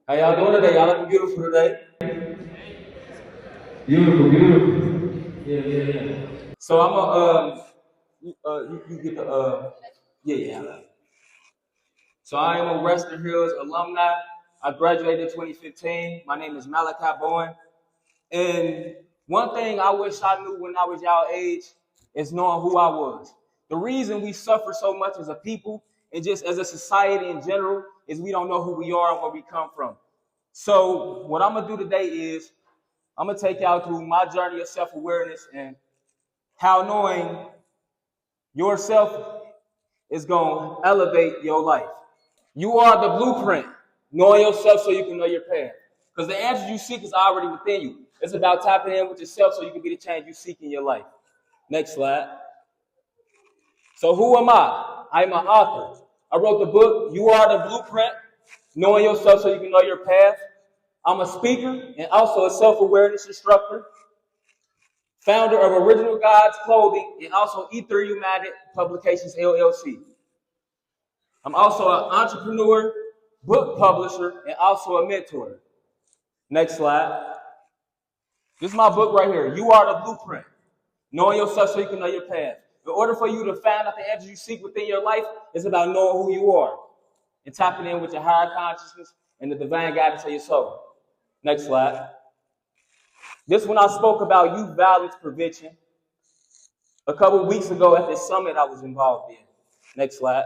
How y'all doing today? Y'all looking beautiful today. Beautiful, beautiful. Yeah, yeah, yeah. So I'm a you get the yeah, yeah. So I am a Western Hills alumni. I graduated in 2015. My name is Malachi Bowen. And one thing I wish I knew when I was y'all age is knowing who I was. The reason we suffer so much as a people and just as a society in general is we don't know who we are and where we come from. So what I'm gonna do today is I'm gonna take y'all through my journey of self-awareness and how knowing yourself is gonna elevate your life. You are the blueprint. Knowing yourself so you can know your path. Because the answers you seek is already within you. It's about tapping in with yourself so you can be the change you seek in your life. Next slide. So who am I? I'm an author. I wrote the book, You Are the Blueprint, Knowing Yourself so you can know your path. I'm a speaker and also a self-awareness instructor, founder of Original Gods Clothing and also E3 United Publications LLC. I'm also an entrepreneur, book publisher, and also a mentor. Next slide. This is my book right here. You Are the Blueprint. Knowing yourself so you can know your path. In order for you to find out the answers you seek within your life, it's about knowing who you are and tapping in with your higher consciousness and the divine guidance of your soul. Next slide. This one I spoke about youth violence prevention a couple of weeks ago at this summit I was involved in. Next slide.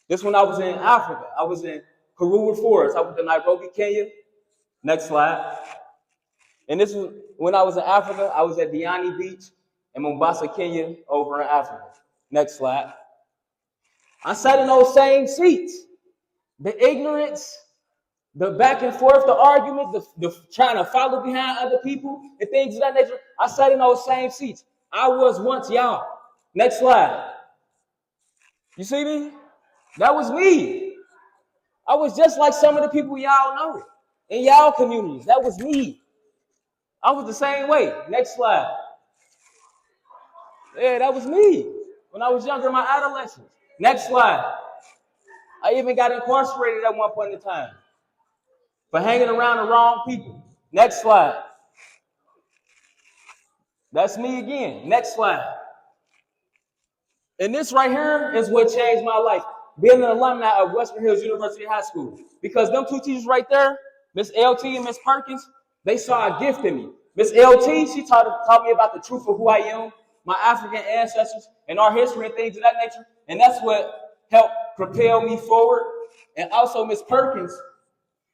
This one I was in Africa. I was in Karura Forest. I was in Nairobi, Kenya. Next slide. And this was when I was in Africa. I was at Diani Beach in Mombasa, Kenya, over in Africa. Next slide. I sat in those same seats. The ignorance, the back and forth, the argument, the trying to follow behind other people, and things of that nature. I sat in those same seats. I was once y'all. Next slide. You see me? That was me. I was just like some of the people y'all know in y'all communities. That was me. I was the same way. Next slide. Yeah, that was me when I was younger in my adolescence. Next slide. I even got incarcerated at one point in time for hanging around the wrong people. Next slide. That's me again. Next slide. And this right here is what changed my life. Being an alumni of Western Hills University High School. Because them two teachers right there, Miss LT and Miss Perkins, they saw a gift in me. Miss LT, she taught me about the truth of who I am, my African ancestors, and our history and things of that nature. And that's what helped propel me forward. And also Miss Perkins,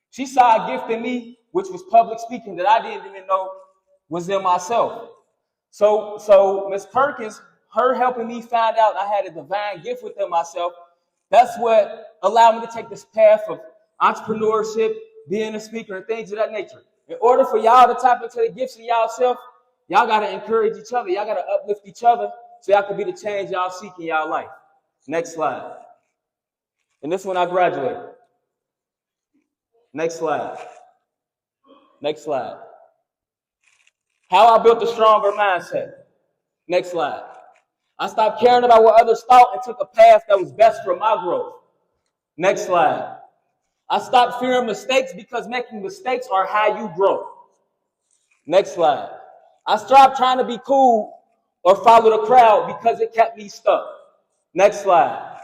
she saw a gift in me, which was public speaking that I didn't even know was in myself. So Miss Perkins, her helping me find out I had a divine gift within myself, that's what allowed me to take this path of entrepreneurship, being a speaker, and things of that nature. In order for y'all to tap into the gifts in y'all self, y'all got to encourage each other. Y'all got to uplift each other so y'all can be the change y'all seek in y'all life. Next slide. And this one I graduated. Next slide. Next slide. How I built a stronger mindset. Next slide. I stopped caring about what others thought and took a path that was best for my growth. Next slide. I stopped fearing mistakes because making mistakes are how you grow. Next slide. I stopped trying to be cool or follow the crowd because it kept me stuck. Next slide.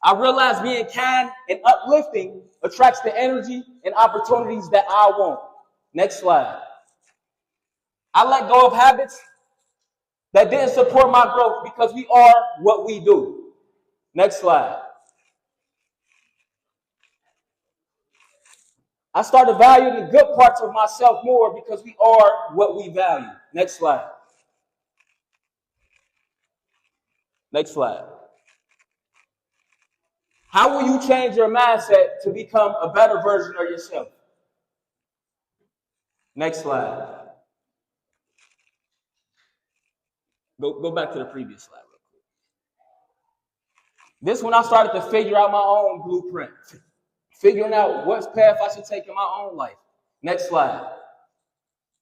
I realized being kind and uplifting attracts the energy and opportunities that I want. Next slide. I let go of habits that didn't support my growth because we are what we do. Next slide. I started valuing the good parts of myself more because we are what we value. Next slide. Next slide. How will you change your mindset to become a better version of yourself? Next slide. Go back to the previous slide real quick. This one I started to figure out my own blueprint. Figuring out what path I should take in my own life. Next slide.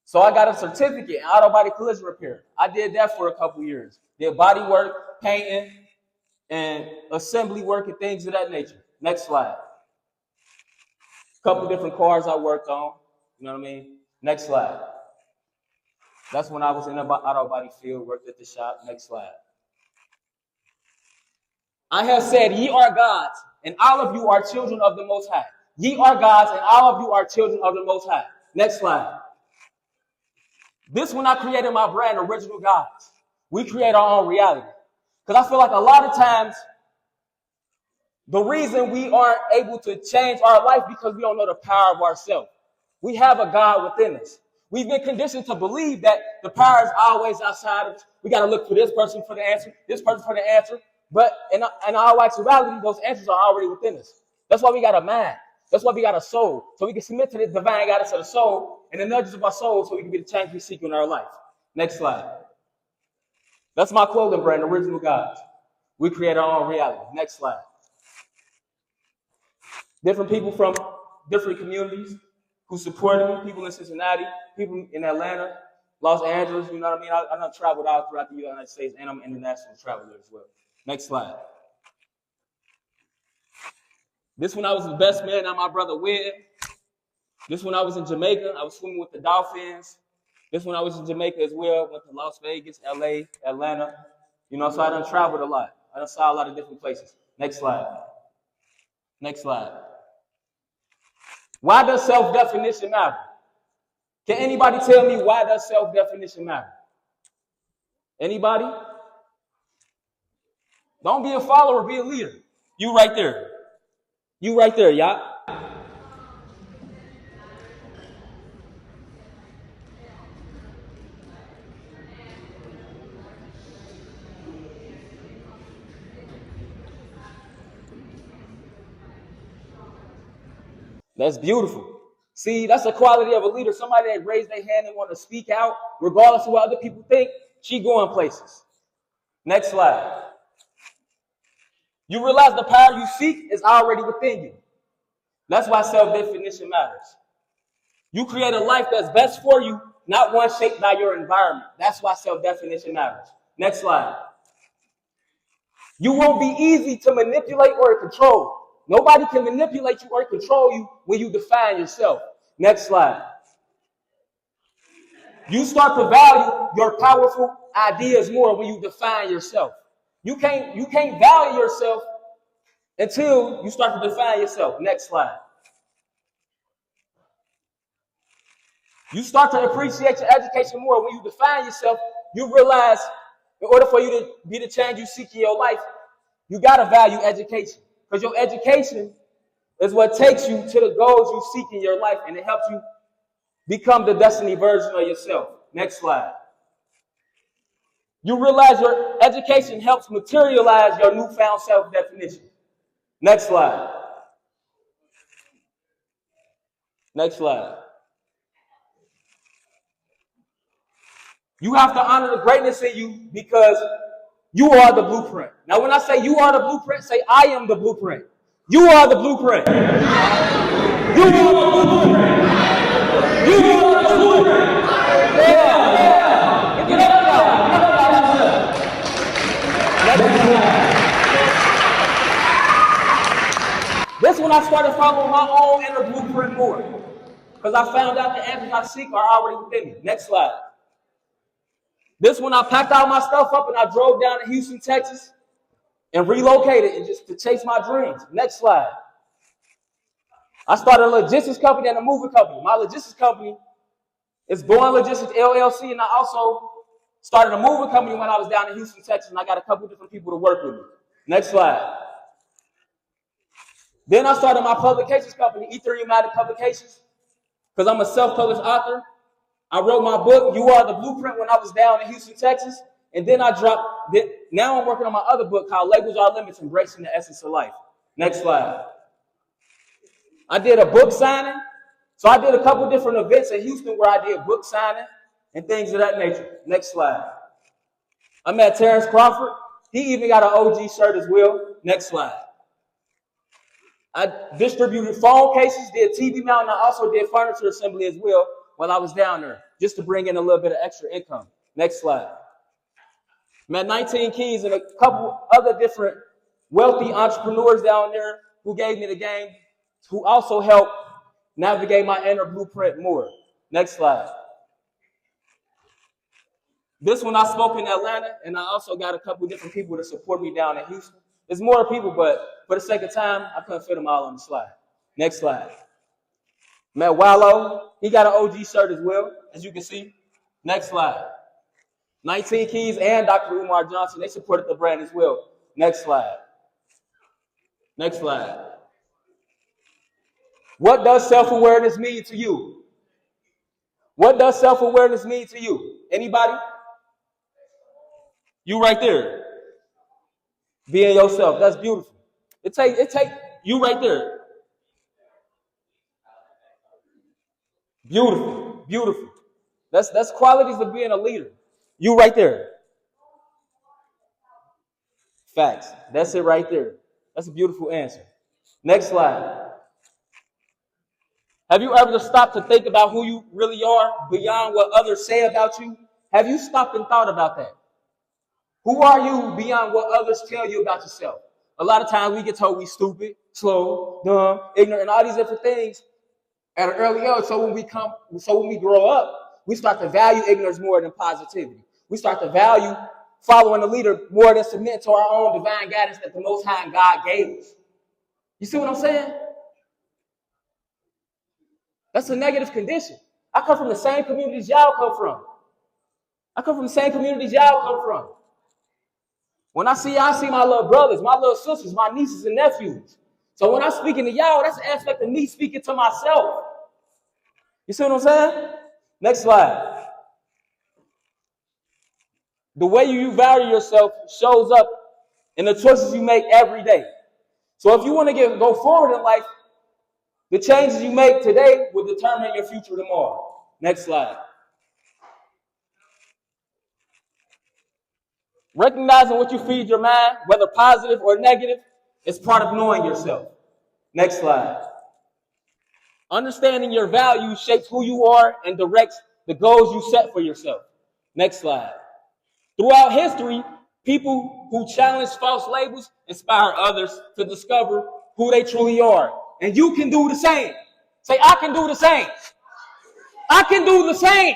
So I got a certificate in auto body collision repair. I did that for a couple years. Did body work, painting, and assembly work and things of that nature. Next slide. Couple different cars I worked on. You know what I mean? Next slide. That's when I was in the auto body field, worked at the shop. Next slide. I have said, ye are gods, and all of you are children of the Most High. Ye are gods, and all of you are children of the Most High. Next slide. This when I created my brand, Original Gods. We create our own reality. Because I feel like a lot of times, the reason we aren't able to change our life because we don't know the power of ourselves. We have a God within us. We've been conditioned to believe that the power is always outside of us. We got to look for this person for the answer, this person for the answer. But in our actuality, those answers are already within us. That's why we got a mind. That's why we got a soul. So we can submit to the divine guidance of the soul and the nudges of our soul so we can be the change we seek in our life. Next slide. That's my clothing brand, Original Gods. We create our own reality. Next slide. Different people from different communities who supported me, people in Cincinnati, people in Atlanta, Los Angeles, you know what I mean? I done traveled out throughout the United States, and I'm an international traveler as well. Next slide. This one I was the best man, now my brother Wid. This one I was in Jamaica, I was swimming with the dolphins. This one I was in Jamaica as well, went to Las Vegas, LA, Atlanta. You know, so I done traveled a lot. I done saw a lot of different places. Next slide. Next slide. Why does self-definition matter? Can anybody tell me why does self-definition matter? Anybody? Don't be a follower, be a leader. You right there. You right there, y'all. That's beautiful. See, that's the quality of a leader. Somebody that raised their hand and want to speak out, regardless of what other people think, she going places. Next slide. You realize the power you seek is already within you. That's why self-definition matters. You create a life that's best for you, not one shaped by your environment. That's why self-definition matters. Next slide. You won't be easy to manipulate or control. Nobody can manipulate you or control you when you define yourself. Next slide. You start to value your powerful ideas more when you define yourself. You can't value yourself until you start to define yourself. Next slide. You start to appreciate your education more when you define yourself. You realize in order for you to be the change you seek in your life, you got to value education. Because your education is what takes you to the goals you seek in your life, and it helps you become the destiny version of yourself. Next slide. You realize your education helps materialize your newfound self-definition. Next slide. Next slide. You have to honor the greatness in you because you are the blueprint. Now, when I say you are the blueprint, say I am the blueprint. You are the blueprint. You are the blueprint. You are the blueprint. Yeah. Get up now. This when I started following my own inner blueprint more. Because I found out the answers I seek are already within me. Next slide. This when I packed all my stuff up and I drove down to Houston, Texas, and relocated and just to chase my dreams. Next slide. I started a logistics company and a moving company. My logistics company is Going Logistics LLC, and I also started a moving company when I was down in Houston, Texas, and I got a couple different people to work with me. Next slide. Then I started my publications company, E3 United Publications, because I'm a self-published author. I wrote my book, You Are the Blueprint, when I was down in Houston, Texas. And then I dropped it. Now I'm working on my other book called Labels Are Limits, Embracing the Essence of Life. Next slide. I did a book signing. So I did a couple different events in Houston where I did book signing and things of that nature. Next slide. I met Terrence Crawford. He even got an OG shirt as well. Next slide. I distributed phone cases, did TV mount, and I also did furniture assembly as well while I was down there, just to bring in a little bit of extra income. Next slide. Met 19 Keys and a couple other different wealthy entrepreneurs down there who gave me the game, who also helped navigate my inner blueprint more. Next slide. This one I spoke in Atlanta, and I also got a couple different people to support me down in Houston. There's more people, but for the sake of time, I couldn't fit them all on the slide. Next slide. Matt Wallow, he got an OG shirt as well, as you can see. Next slide. 19 Keys and Dr. Umar Johnson, they supported the brand as well. Next slide. Next slide. What does self-awareness mean to you? What does self-awareness mean to you? Anybody? You right there. Being yourself. That's beautiful. It take you right there. Beautiful. Beautiful. That's qualities of being a leader. You right there. Facts. That's it right there. That's a beautiful answer. Next slide. Have you ever stopped to think about who you really are beyond what others say about you? Have you stopped and thought about that? Who are you beyond what others tell you about yourself? A lot of times we get told we stupid, slow, dumb, ignorant, and all these different things at an early age. So when we grow up, we start to value ignorance more than positivity. We start to value following the leader more than submitting to our own divine guidance that the Most High and God gave us. You see what I'm saying? That's a negative condition. I come from the same communities y'all come from. When I see y'all, I see my little brothers, my little sisters, my nieces and nephews. So when I'm speaking to y'all, that's an aspect of me speaking to myself. You see what I'm saying? Next slide. The way you value yourself shows up in the choices you make every day. So if you want to go forward in life, the changes you make today will determine your future tomorrow. Next slide. Recognizing what you feed your mind, whether positive or negative, is part of knowing yourself. Next slide. Understanding your values shapes who you are and directs the goals you set for yourself. Next slide. Throughout history, people who challenge false labels inspire others to discover who they truly are. And you can do the same. Say, I can do the same. I can do the same.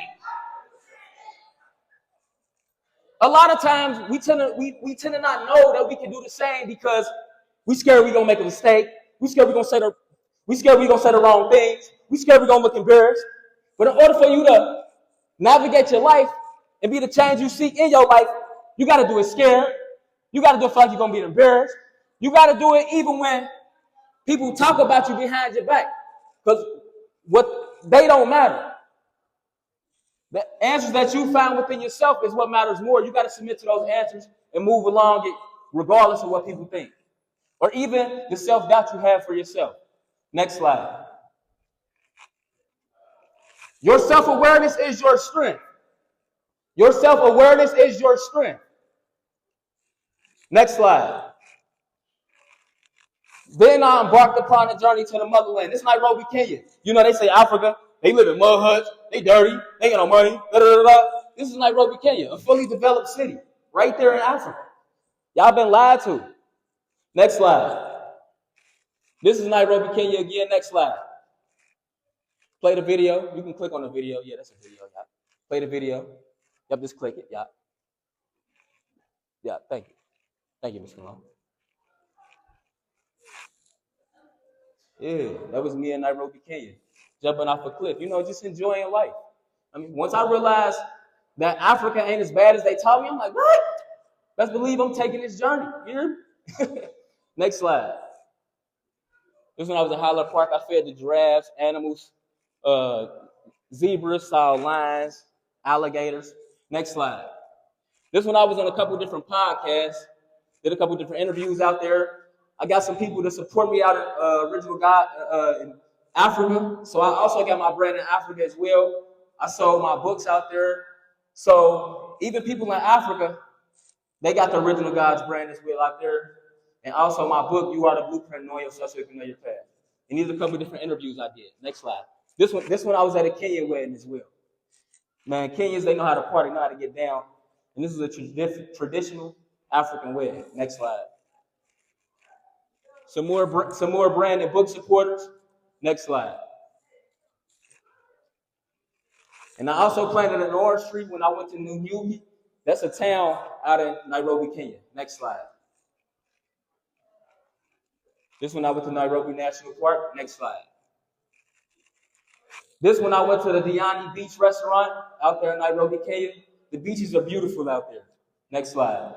A lot of times we tend to not know that we can do the same because we scared we're gonna make a mistake. We scared we're gonna say the wrong things. We scared we're gonna look embarrassed. But in order for you to navigate your life and be the change you seek in your life, you gotta do it scared. You gotta do it feel like you're gonna be embarrassed. You gotta do it even when people talk about you behind your back. Because what they don't matter. The answers that you find within yourself is what matters more. You got to submit to those answers and move along it regardless of what people think. Or even the self-doubt you have for yourself. Next slide. Your self-awareness is your strength. Your self-awareness is your strength. Next slide. Then I embarked upon a journey to the motherland. This is Nairobi, Kenya. You know, they say Africa, they live in mud huts, they dirty, they got no money, da, da, da, da. This is Nairobi, Kenya, a fully developed city right there in Africa. Y'all been lied to. Next slide. This is Nairobi, Kenya again. Next slide. Play the video. You can click on the video. Yeah, that's a video. Yeah. Play the video. Yep, just click it. Yeah. Yeah, thank you. Thank you, Mr. Malone. Yeah, that was me in Nairobi, Kenya, jumping off a cliff, just enjoying life. I mean, once I realized that Africa ain't as bad as they taught me, I'm like, what? Best believe I'm taking this journey. You hear me? Next slide. This when I was at Highland Park, I fed the giraffes, animals, zebras, saw lions, alligators. Next slide. This when I was on a couple different podcasts, did a couple different interviews out there. I got some people to support me out at Original God in Africa. So I also got my brand in Africa as well. I sold my books out there. So even people in Africa, they got the Original God's brand as well out there. And also my book, You Are the Blueprint, Knowing Yourself So You Can Know Your Path. And these are a couple different interviews I did. Next slide. This one I was at a Kenyan wedding as well. Man, Kenyans, they know how to party, know how to get down. And this is a traditional African wedding. Next slide. Some more brand and book supporters. Next slide. And I also planted an orange tree when I went to New Nubi. That's a town out in Nairobi, Kenya. Next slide. This one I went to Nairobi National Park. Next slide. This one I went to the Diani Beach restaurant out there in Nairobi, Kenya. The beaches are beautiful out there. Next slide.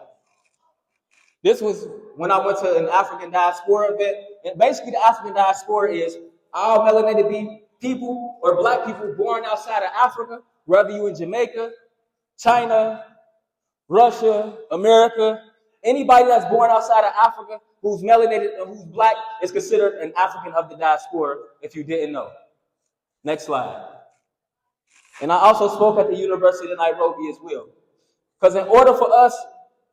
This was when I went to an African diaspora event. And basically the African diaspora is all melanated people or black people born outside of Africa, whether you in Jamaica, China, Russia, America, anybody that's born outside of Africa who's melanated and who's black is considered an African of the diaspora, if you didn't know. Next slide. And I also spoke at the University of Nairobi as well. Because in order for us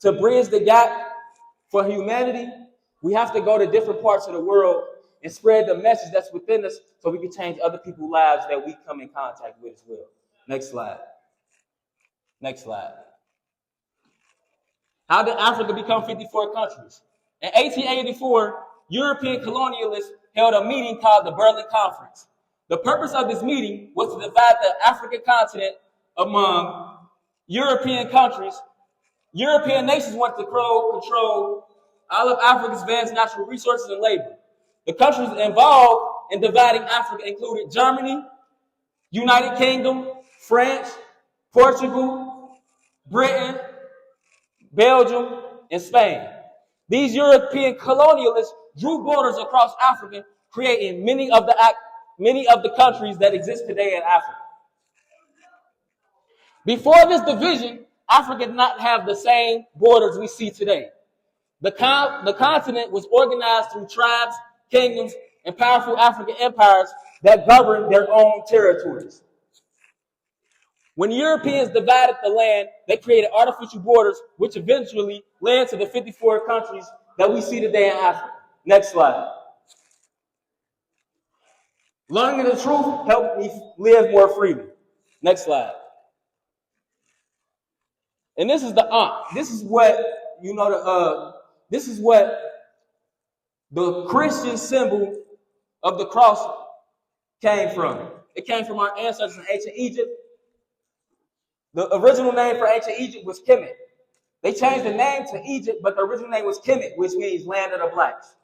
to bridge the gap for humanity, we have to go to different parts of the world and spread the message that's within us so we can change other people's lives that we come in contact with as well. Next slide. Next slide. How did Africa become 54 countries? In 1884, European colonialists held a meeting called the Berlin Conference. The purpose of this meeting was to divide the African continent among European countries. European nations wanted to control all of Africa's vast natural resources and labor. The countries involved in dividing Africa included Germany, United Kingdom, France, Portugal, Britain, Belgium, and Spain. These European colonialists drew borders across Africa, creating many of the countries that exist today in Africa. Before this division, Africa did not have the same borders we see today. The continent was organized through tribes, kingdoms, and powerful African empires that governed their own territories. When Europeans divided the land, they created artificial borders, which eventually led to the 54 countries that we see today in Africa. Next slide. Learning the truth helped me live more freely. Next slide. And this is the this is what this is what the Christian symbol of the cross came from. It came from our ancestors in ancient Egypt. The original name for ancient Egypt was Kemet. They changed the name to Egypt, but the original name was Kemet, which means land of the blacks.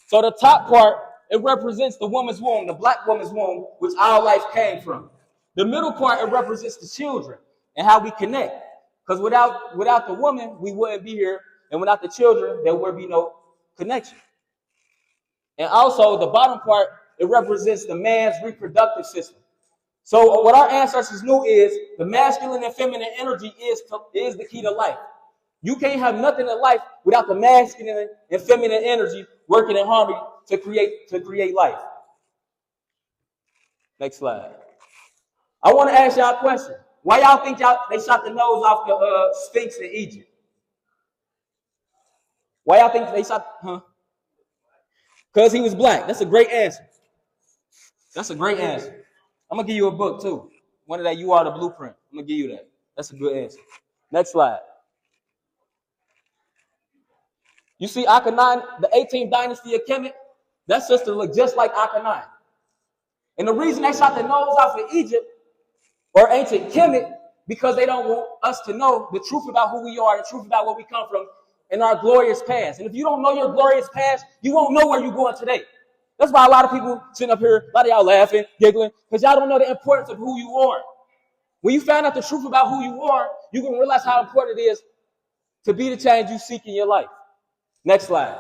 So the top part, it represents the woman's womb, the black woman's womb, which our life came from. The middle part, it represents the children and how we connect. Because without the woman, we wouldn't be here. And without the children, there would be no connection. And also, the bottom part, it represents the man's reproductive system. So what our ancestors knew is the masculine and feminine energy is the key to life. You can't have nothing in life without the masculine and feminine energy working in harmony to create life. Next slide. I want to ask y'all a question. Why y'all think they shot the nose off the Sphinx in Egypt? Why y'all think they shot? Because he was black. That's a great answer. That's a great answer. I'm going to give you a book, too. One of that You Are the Blueprint. I'm going to give you that. That's a good answer. Next slide. You see Akhenaten, the 18th dynasty of Kemet? That sister looked just like Akhenaten. And the reason they shot the nose off of Egypt or ancient Kemet, because they don't want us to know the truth about who we are, the truth about where we come from, and our glorious past. And if you don't know your glorious past, you won't know where you're going today. That's why a lot of people sitting up here, a lot of y'all laughing, giggling, because y'all don't know the importance of who you are. When you find out the truth about who you are, you're going to realize how important it is to be the change you seek in your life. Next slide.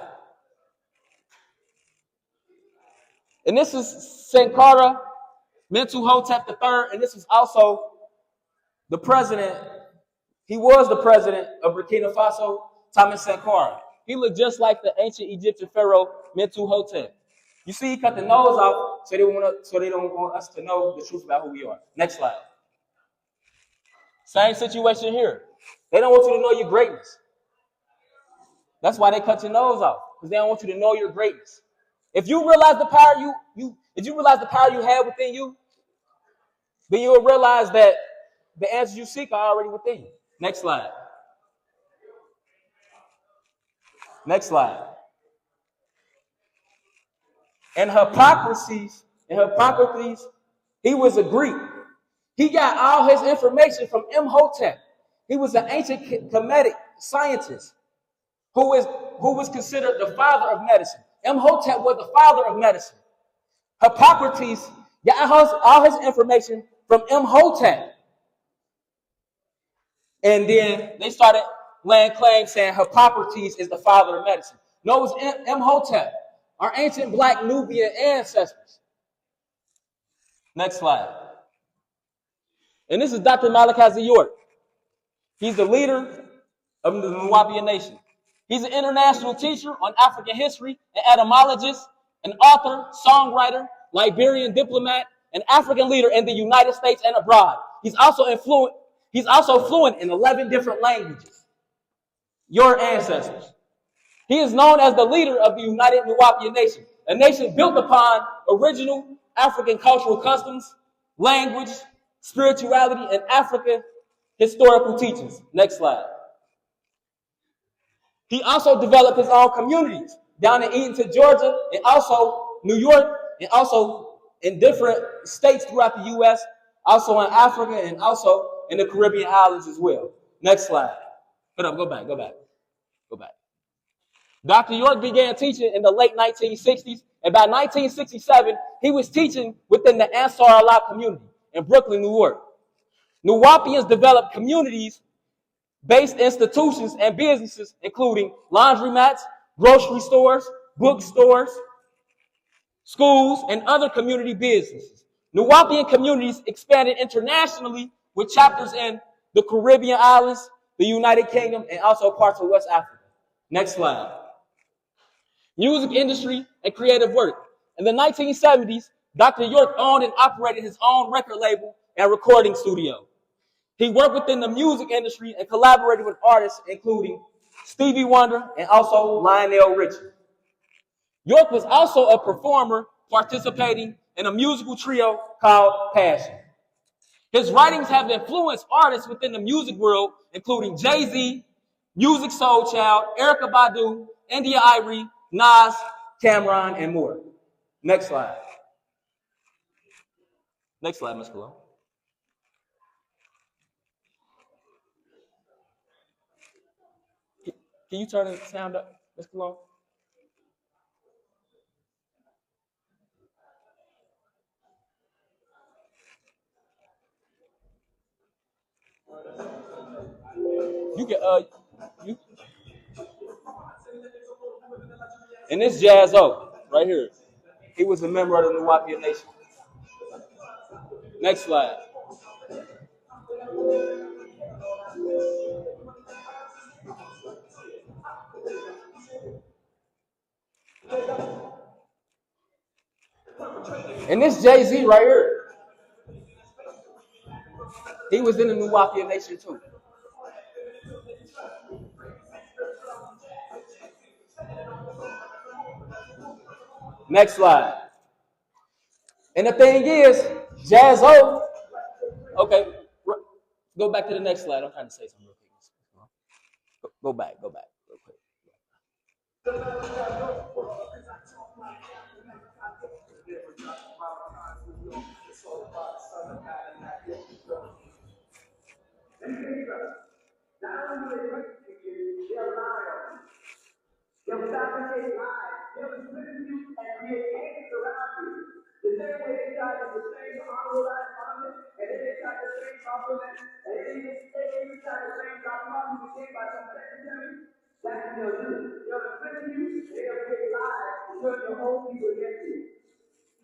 And this is Sankara Mentuhotep III, and this is also the president. He was the president of Burkina Faso, Thomas Sankara. He looked just like the ancient Egyptian pharaoh Mentuhotep. You see, he cut the nose off so they don't want us to know the truth about who we are. Next slide. Same situation here. They don't want you to know your greatness. That's why they cut your nose off, because they don't want you to know your greatness. If you realize the power you have within you, then you'll realize that the answers you seek are already within you. Next slide. Next slide. And Hippocrates, he was a Greek. He got all his information from Imhotep. He was an ancient Kemetic scientist who was considered the father of medicine. Imhotep was the father of medicine. Hippocrates got all his information from Imhotep. And then they started laying claim saying Hippocrates is the father of medicine. No, it was Imhotep, our ancient black Nubian ancestors. Next slide. And this is Dr. Malachi York. He's the leader of the Nuwaubian nation. He's an international teacher on African history, an etymologist, an author, songwriter, Liberian diplomat, an African leader in the United States and abroad. He's also fluent in 11 different languages. Your ancestors. He is known as the leader of the United Nuwaubian Nation, a nation built upon original African cultural customs, language, spirituality, and African historical teachings. Next slide. He also developed his own communities down in Eatonton, Georgia, and also New York, and also in different states throughout the U.S., also in Africa, and also in the Caribbean islands as well. Next slide. Hold up, go back. Dr. York began teaching in the late 1960s, and by 1967, he was teaching within the Ansar Allah community in Brooklyn, New York. Nuwaubians developed communities-based institutions and businesses, including laundromats, grocery stores, bookstores, schools, and other community businesses. Nuwaubian communities expanded internationally with chapters in the Caribbean islands, the United Kingdom, and also parts of West Africa. Next slide. Music industry and creative work. In the 1970s, Dr. York owned and operated his own record label and recording studio. He worked within the music industry and collaborated with artists including Stevie Wonder and also Lionel Richie. York was also a performer participating in a musical trio called Passion. His writings have influenced artists within the music world, including Jay-Z, Music Soul Child, Erykah Badu, India Irie, Nas, Cameron, and more. Next slide. Next slide, Ms. Cologne. Can you turn the sound up, Ms. Cologne? You can, you. And this Jazzo, right here. He was a member of the Nuwaubian Nation. Next slide. And this Jay-Z right here. He was in the Nuwaubian Nation too. Next slide. And the thing is, Jazzo, okay, go back to the next slide. I'm trying to say something real quick. Go back real quick. They'll fabricate lies. They'll listen you and create angst around you. The same way they tried to sustain the honorable life Muhammad, and then they tried to sustain compliment, and then they tried to sustain Dr. Martin Luther King by some secretary. That's what they'll do. They'll listen you, they'll create lies to turn your whole people against you.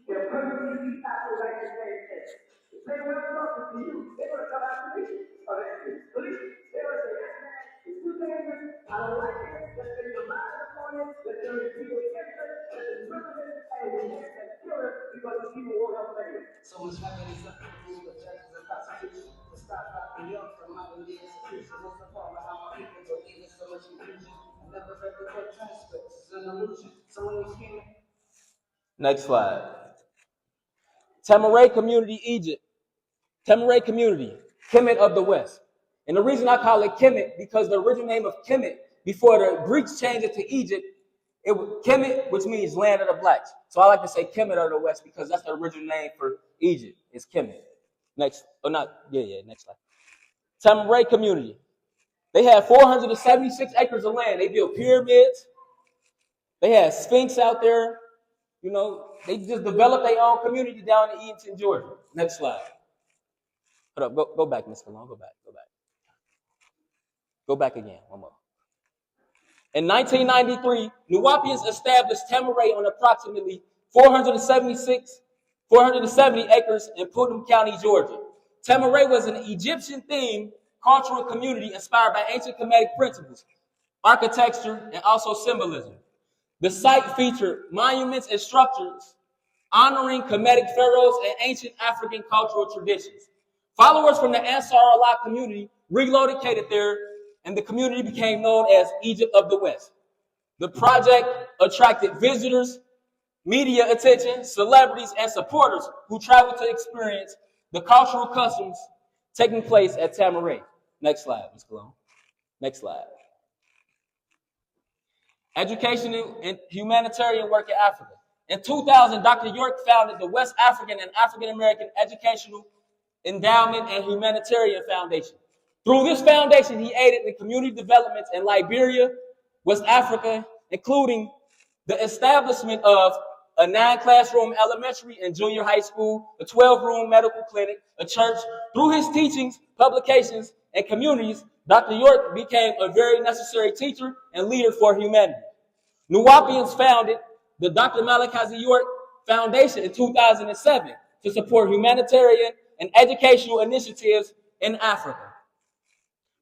They'll perfectly be after like the same thing. If they were talking to you, they would come after me. Police, they would say, that man is too dangerous. I don't like it. Let's take the mind for you. Let's turn the people against us. Let's imprison it and enhance and kill it because the people won't help them. So much happening is nothing to do with judges and prosecution. To stop the young from modern day institution. What's the problem? How my people go in so much confusion. Never read the court transcripts. It's an illusion. So when you came. Next slide. Tamaray Community, Egypt. Tamaray Community, Kemet of the West. And the reason I call it Kemet, because the original name of Kemet, before the Greeks changed it to Egypt, it was Kemet, which means land of the blacks. So I like to say Kemet of the West because that's the original name for Egypt, is Kemet. Next, or not, next slide. Tamaray community. They had 476 acres of land. They built pyramids. They had Sphinx out there. You know, they just developed their own community down in Eatonton, Georgia. Next slide. Hold up, go back, Ms. Cologne. Go back. Go back again, one more. In 1993, Nuwaubians established Tamaray on approximately 470 acres in Putnam County, Georgia. Tamaray was an Egyptian-themed cultural community inspired by ancient Kemetic principles, architecture, and also symbolism. The site featured monuments and structures honoring Kemetic pharaohs and ancient African cultural traditions. Followers from the Ansar Allah community relocated there, and the community became known as Egypt of the West. The project attracted visitors, media attention, celebrities, and supporters who traveled to experience the cultural customs taking place at Tamaray. Next slide, Ms. Cologne. Next slide. Educational and humanitarian work in Africa. In 2000, Dr. York founded the West African and African American Educational Endowment and Humanitarian Foundation. Through this foundation, he aided in community developments in Liberia, West Africa, including the establishment of a 9-classroom elementary and junior high school, a 12-room medical clinic, a church. Through his teachings, publications, and communities, Dr. York became a very necessary teacher and leader for humanity. Nuwaubians founded the Dr. Malachi York Foundation in 2007 to support humanitarian and educational initiatives in Africa.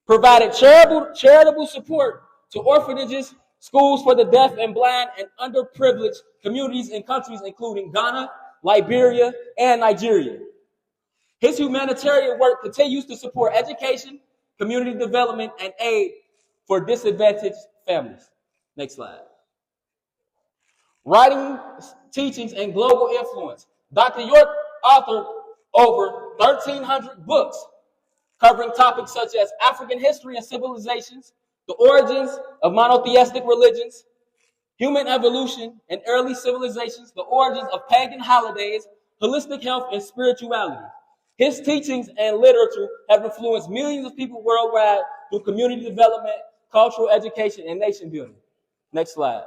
Provided charitable support to orphanages, schools for the deaf and blind, and underprivileged communities in countries including Ghana, Liberia, and Nigeria. His humanitarian work continues to support education, community development, and aid for disadvantaged families. Next slide. Writing, teachings, and global influence. Dr. York authored over 1,300 books covering topics such as African history and civilizations, the origins of monotheistic religions, human evolution and early civilizations, the origins of pagan holidays, holistic health, and spirituality. His teachings and literature have influenced millions of people worldwide through community development, cultural education, and nation building. Next slide.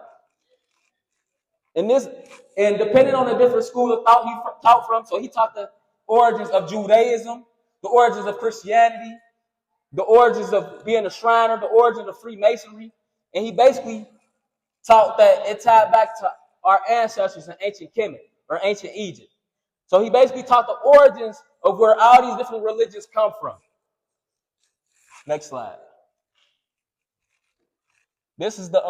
And depending on the different school of thought he taught from, so he taught the origins of Judaism, the origins of Christianity, the origins of being a Shriner, the origins of Freemasonry, and he basically taught that it tied back to our ancestors in ancient Kemet or ancient Egypt. So he basically taught the origins of where all these different religions come from. Next slide. This is the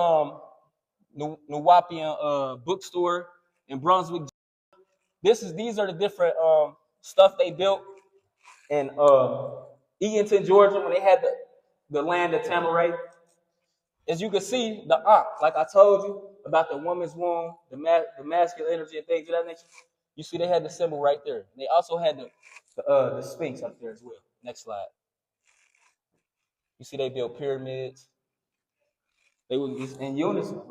Nuwaubian bookstore in Brunswick. These are the different stuff they built in Eatonton, Georgia, when they had the land at Tamaray. As you can see, the Ankh, like I told you about the woman's womb, the masculine energy and things of that nature. You see, they had the symbol right there. They also had the Sphinx up there as well. Next slide. You see, they built pyramids. They were in unison,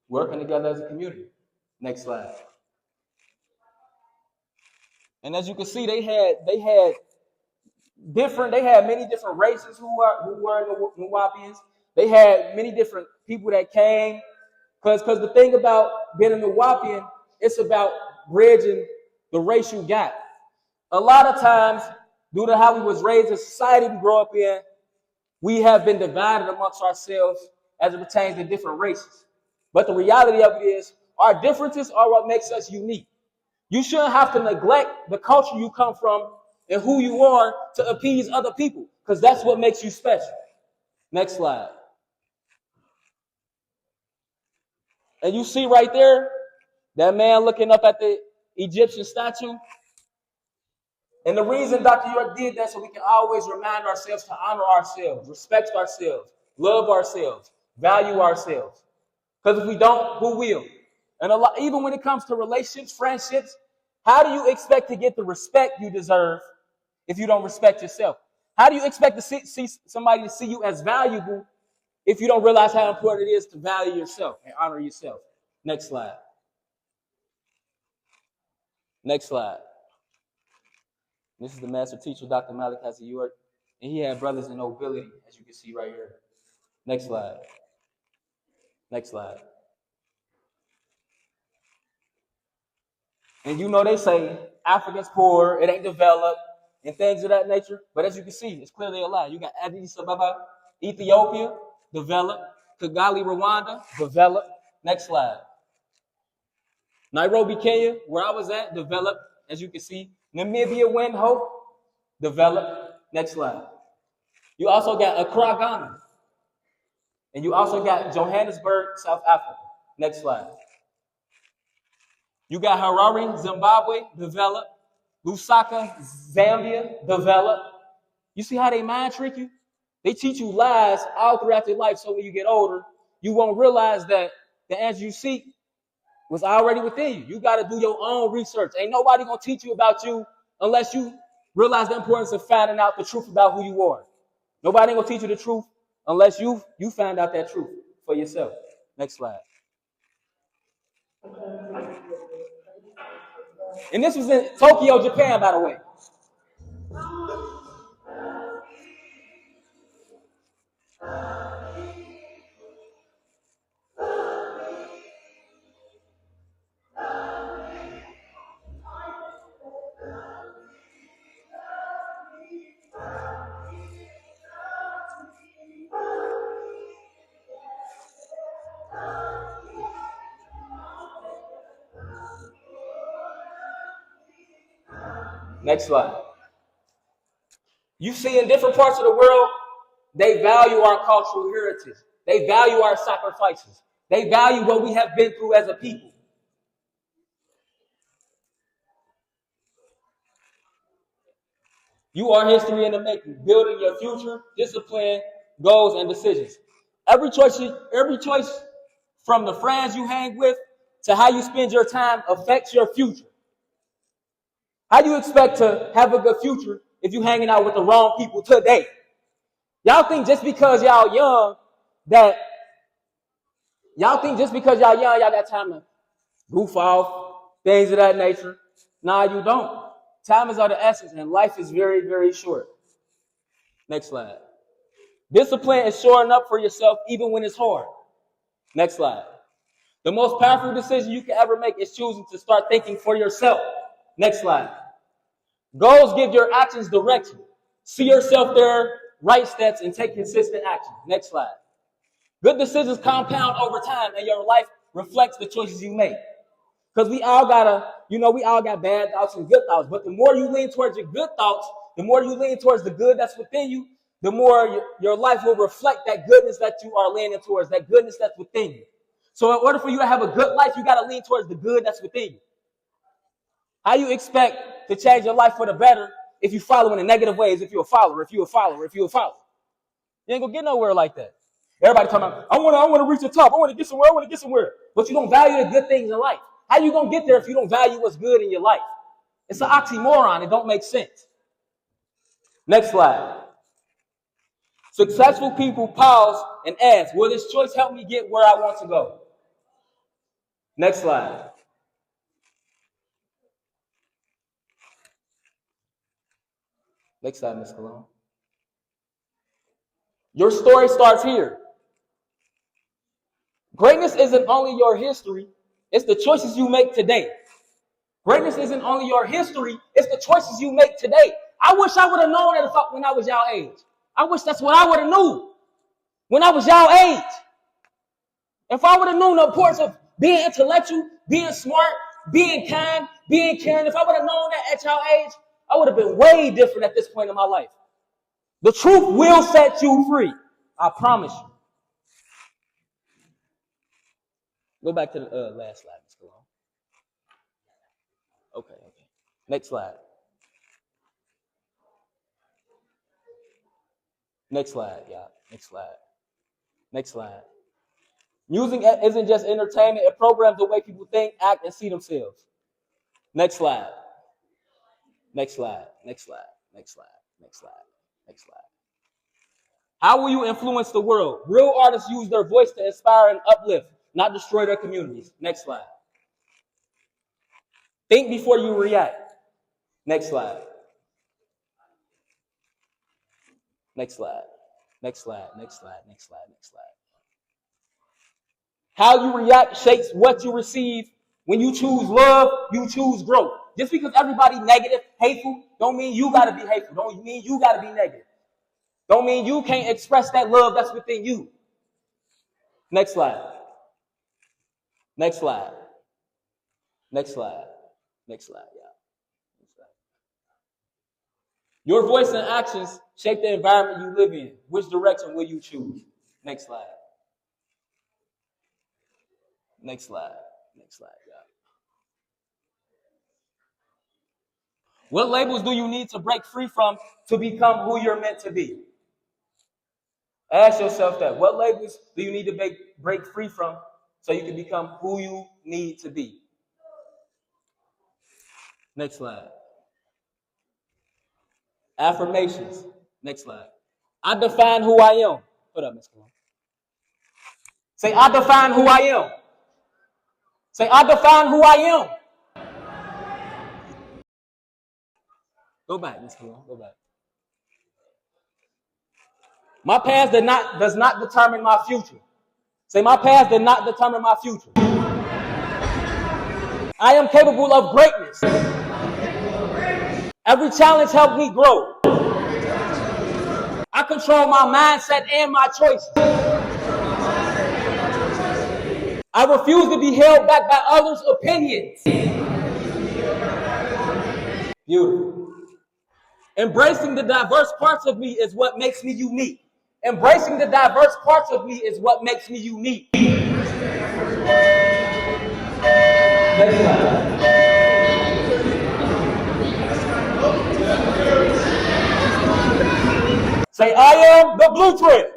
working together as a community. Next slide. And as you can see, they had many different races who were Nuwaubians. They had many different people that came. Because the thing about being a Nuwaubian, it's about bridging the racial gap. A lot of times, due to how we was raised in society we grow up in, we have been divided amongst ourselves as it pertains to different races. But the reality of it is, our differences are what makes us unique. You shouldn't have to neglect the culture you come from and who you are to appease other people, because that's what makes you special. Next slide. And you see right there, that man looking up at the Egyptian statue. And the reason Dr. York did that so we can always remind ourselves to honor ourselves, respect ourselves, love ourselves, value ourselves. Because if we don't, who will? And even when it comes to relationships, friendships, how do you expect to get the respect you deserve if you don't respect yourself? How do you expect to see somebody to see you as valuable if you don't realize how important it is to value yourself and honor yourself? Next slide. Next slide. This is the master teacher, Dr. Malik York, and he had brothers in nobility, as you can see right here. Next slide. Next slide. And you know they say Africa's poor, it ain't developed, and things of that nature. But as you can see, it's clearly a lie. You got Addis Ababa, Ethiopia, developed. Kigali, Rwanda, developed. Next slide. Nairobi, Kenya, where I was at, developed. As you can see, Namibia, Windhoek, developed. Next slide. You also got Accra, Ghana. And you also got Johannesburg, South Africa. Next slide. You got Harare, Zimbabwe, developed. Lusaka, Zambia, developed. You see how they mind trick you? They teach you lies all throughout your life, so when you get older, you won't realize that the answer you seek was already within you. You got to do your own research. Ain't nobody going to teach you about you unless you realize the importance of finding out the truth about who you are. Nobody going to teach you the truth unless you find out that truth for yourself. Next slide. And this was in Tokyo, Japan, by the way. Next slide. You see in different parts of the world, they value our cultural heritage. They value our sacrifices. They value what we have been through as a people. You are history in the making, building your future, discipline, goals, and decisions. Every choice from the friends you hang with to how you spend your time affects your future. How do you expect to have a good future if you're hanging out with the wrong people today? Y'all think just because y'all young, y'all got time to goof off, things of that nature. Nah, you don't. Time is of the essence, and life is very, very short. Next slide. Discipline is showing up for yourself even when it's hard. Next slide. The most powerful decision you can ever make is choosing to start thinking for yourself. Next slide. Goals give your actions direction. See yourself there, write steps, and take consistent action. Next slide. Good decisions compound over time, and your life reflects the choices you make. Because we all got bad thoughts and good thoughts. But the more you lean towards your good thoughts, the more you lean towards the good that's within you, the more your life will reflect that goodness that you are leaning towards, that goodness that's within you. So in order for you to have a good life, you got to lean towards the good that's within you. How you expect to change your life for the better if you follow in the negative ways, if you're a follower. You ain't going to get nowhere like that. Everybody talking about, I want to reach the top. I want to get somewhere. But you don't value the good things in life. How you going to get there if you don't value what's good in your life? It's an oxymoron. It don't make sense. Next slide. Successful people pause and ask, will this choice help me get where I want to go? Next slide. Next slide, Ms. Cologne. Your story starts here. Greatness isn't only your history, it's the choices you make today. Greatness isn't only your history, it's the choices you make today. I wish I would have known that when I was y'all age. I wish that's what I would have knew when I was y'all age. If I would have known the importance of being intellectual, being smart, being kind, being caring, if I would have known that at y'all age, I would have been way different at this point in my life. The truth will set you free. I promise you. Go back to the last slide, Ms. Cologne. Okay. Next slide. Next slide, y'all. Next slide. Music isn't just entertainment. It programs the way people think, act, and see themselves. Next slide. How will you influence the world? Real artists use their voice to inspire and uplift, not destroy their communities. Next slide. Think before you react. Next slide. Next slide. Next slide. Next slide. Next slide. Next slide. How you react shapes what you receive. When you choose love, you choose growth. Just because everybody negative, hateful, don't mean you gotta be hateful. Don't mean you gotta be negative. Don't mean you can't express that love that's within you. Next slide. Next slide. Next slide. Next slide, yeah. Next slide. Your voice and actions shape the environment you live in. Which direction will you choose? Next slide. Next slide. Next slide, yeah. What labels do you need to break free from to become who you're meant to be? Ask yourself that. What labels do you need to break free from so you can become who you need to be? Next slide. Affirmations. Next slide. I define who I am. Put up, Miss Cologne. Say, I define who I am. Say, I define who I am. Go back, Miss Cologne. Go back. My past does not determine my future. Say, my past did not determine my future. I am capable of greatness. Every challenge helped me grow. I control my mindset and my choices. I refuse to be held back by others' opinions. Beautiful. Embracing the diverse parts of me is what makes me unique. Embracing the diverse parts of me is what makes me unique. Next slide. Say, I am the blueprint.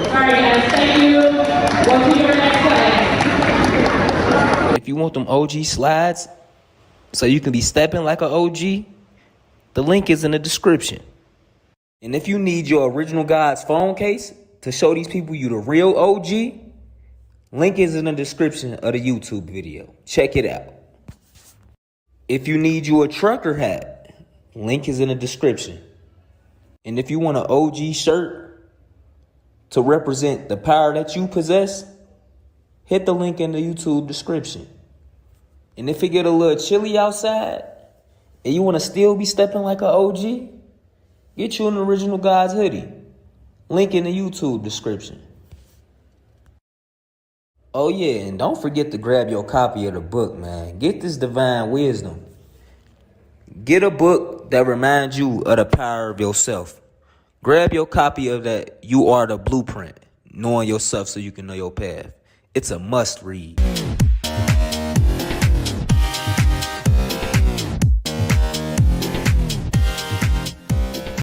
All right, guys, thank you. We'll see you next time. If you want them OG slides so you can be stepping like an OG, the link is in the description. And if you need your original God's phone case to show these people you the real OG, link is in the description of the YouTube video. Check it out. If you need you a trucker hat, link is in the description. And if you want an OG shirt to represent the power that you possess, hit the link in the YouTube description. And if it get a little chilly outside and you want to still be stepping like an OG, get you an original God's hoodie. Link in the YouTube description. Oh yeah, and don't forget to grab your copy of the book, man. Get this divine wisdom. Get a book that reminds you of the power of yourself. Grab your copy of that You Are the Blueprint, knowing yourself so you can know your path. It's a must read.